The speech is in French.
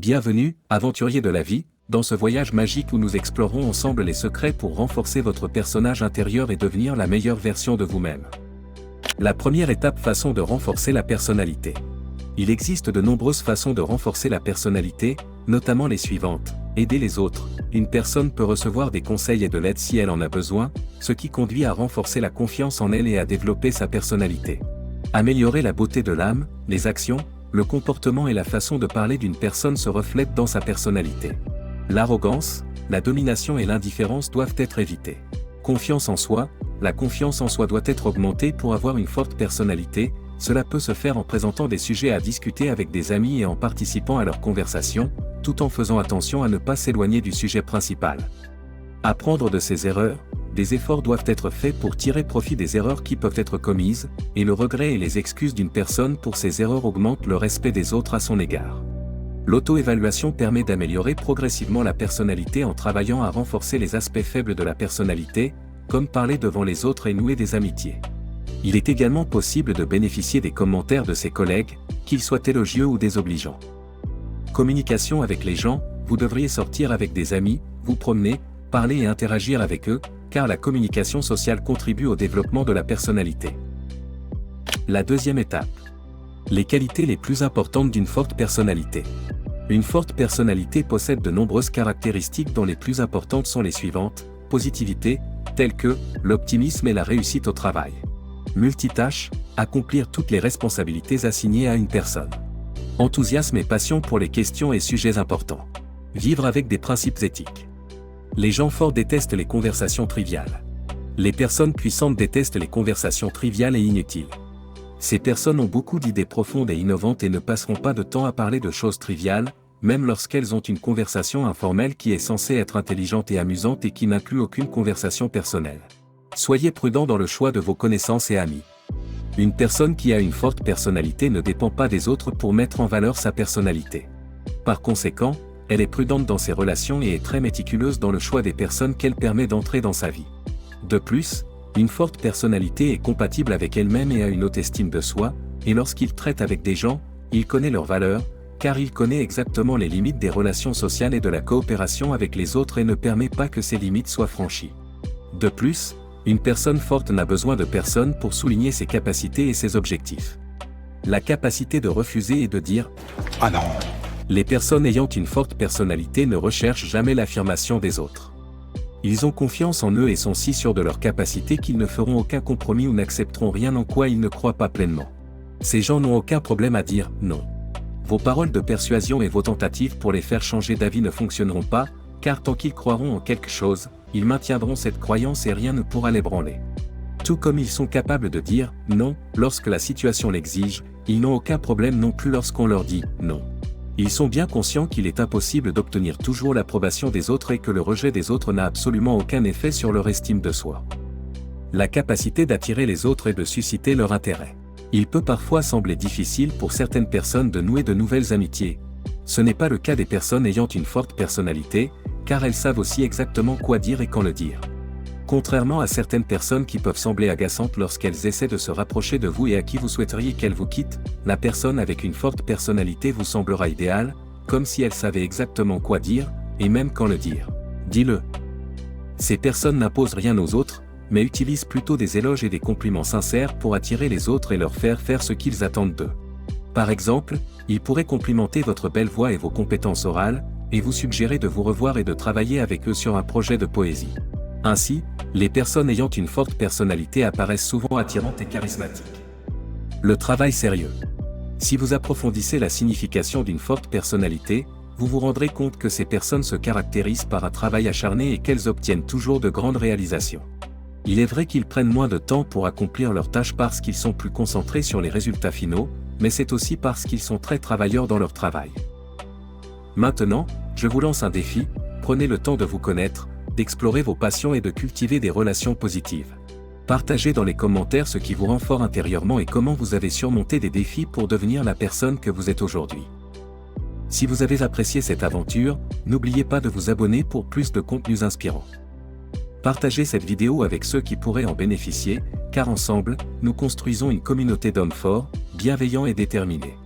Bienvenue, aventuriers de la vie, dans ce voyage magique où nous explorerons ensemble les secrets pour renforcer votre personnage intérieur et devenir la meilleure version de vous-même. La première étape, façon de renforcer la personnalité. Il existe de nombreuses façons de renforcer la personnalité, notamment les suivantes. Aider les autres. Une personne peut recevoir des conseils et de l'aide si elle en a besoin, ce qui conduit à renforcer la confiance en elle et à développer sa personnalité. Améliorer la beauté de l'âme, les actions, le comportement et la façon de parler d'une personne se reflètent dans sa personnalité. L'arrogance, la domination et l'indifférence doivent être évitées. Confiance en soi, la confiance en soi doit être augmentée pour avoir une forte personnalité. Cela peut se faire en présentant des sujets à discuter avec des amis et en participant à leurs conversations, tout en faisant attention à ne pas s'éloigner du sujet principal. Apprendre de ses erreurs, des efforts doivent être faits pour tirer profit des erreurs qui peuvent être commises, et le regret et les excuses d'une personne pour ces erreurs augmentent le respect des autres à son égard. L'auto-évaluation permet d'améliorer progressivement la personnalité en travaillant à renforcer les aspects faibles de la personnalité, comme parler devant les autres et nouer des amitiés. Il est également possible de bénéficier des commentaires de ses collègues, qu'ils soient élogieux ou désobligeants. Communication avec les gens, vous devriez sortir avec des amis, vous promener, parler et interagir avec eux, car la communication sociale contribue au développement de la personnalité. La deuxième étape. Les qualités les plus importantes d'une forte personnalité. Une forte personnalité possède de nombreuses caractéristiques dont les plus importantes sont les suivantes. Positivité, telles que l'optimisme et la réussite au travail. Multitâche, accomplir toutes les responsabilités assignées à une personne. Enthousiasme et passion pour les questions et sujets importants. Vivre avec des principes éthiques. Les gens forts détestent les conversations triviales. Les personnes puissantes détestent les conversations triviales et inutiles. Ces personnes ont beaucoup d'idées profondes et innovantes et ne passeront pas de temps à parler de choses triviales, même lorsqu'elles ont une conversation informelle qui est censée être intelligente et amusante et qui n'inclut aucune conversation personnelle. Soyez prudent dans le choix de vos connaissances et amis. Une personne qui a une forte personnalité ne dépend pas des autres pour mettre en valeur sa personnalité. Par conséquent, elle est prudente dans ses relations et est très méticuleuse dans le choix des personnes qu'elle permet d'entrer dans sa vie. De plus, une forte personnalité est compatible avec elle-même et a une haute estime de soi, et lorsqu'il traite avec des gens, il connaît leurs valeurs, car il connaît exactement les limites des relations sociales et de la coopération avec les autres et ne permet pas que ces limites soient franchies. De plus, une personne forte n'a besoin de personne pour souligner ses capacités et ses objectifs. La capacité de refuser et de dire « Ah non !» Les personnes ayant une forte personnalité ne recherchent jamais l'affirmation des autres. Ils ont confiance en eux et sont si sûrs de leurs capacités qu'ils ne feront aucun compromis ou n'accepteront rien en quoi ils ne croient pas pleinement. Ces gens n'ont aucun problème à dire « non ». Vos paroles de persuasion et vos tentatives pour les faire changer d'avis ne fonctionneront pas, car tant qu'ils croiront en quelque chose, ils maintiendront cette croyance et rien ne pourra l'ébranler. Tout comme ils sont capables de dire « non » lorsque la situation l'exige, ils n'ont aucun problème non plus lorsqu'on leur dit « non ». Ils sont bien conscients qu'il est impossible d'obtenir toujours l'approbation des autres et que le rejet des autres n'a absolument aucun effet sur leur estime de soi. La capacité d'attirer les autres et de susciter leur intérêt. Il peut parfois sembler difficile pour certaines personnes de nouer de nouvelles amitiés. Ce n'est pas le cas des personnes ayant une forte personnalité, car elles savent aussi exactement quoi dire et quand le dire. Contrairement à certaines personnes qui peuvent sembler agaçantes lorsqu'elles essaient de se rapprocher de vous et à qui vous souhaiteriez qu'elles vous quittent, la personne avec une forte personnalité vous semblera idéale, comme si elle savait exactement quoi dire, et même quand le dire. Dis-le. Ces personnes n'imposent rien aux autres, mais utilisent plutôt des éloges et des compliments sincères pour attirer les autres et leur faire faire ce qu'ils attendent d'eux. Par exemple, ils pourraient complimenter votre belle voix et vos compétences orales, et vous suggérer de vous revoir et de travailler avec eux sur un projet de poésie. Ainsi, les personnes ayant une forte personnalité apparaissent souvent attirantes et charismatiques. Le travail sérieux. Si vous approfondissez la signification d'une forte personnalité, vous vous rendrez compte que ces personnes se caractérisent par un travail acharné et qu'elles obtiennent toujours de grandes réalisations. Il est vrai qu'ils prennent moins de temps pour accomplir leurs tâches parce qu'ils sont plus concentrés sur les résultats finaux, mais c'est aussi parce qu'ils sont très travailleurs dans leur travail. Maintenant, je vous lance un défi, prenez le temps de vous connaître, d'explorer vos passions et de cultiver des relations positives. Partagez dans les commentaires ce qui vous rend fort intérieurement et comment vous avez surmonté des défis pour devenir la personne que vous êtes aujourd'hui. Si vous avez apprécié cette aventure, n'oubliez pas de vous abonner pour plus de contenus inspirants. Partagez cette vidéo avec ceux qui pourraient en bénéficier, car ensemble, nous construisons une communauté d'hommes forts, bienveillants et déterminés.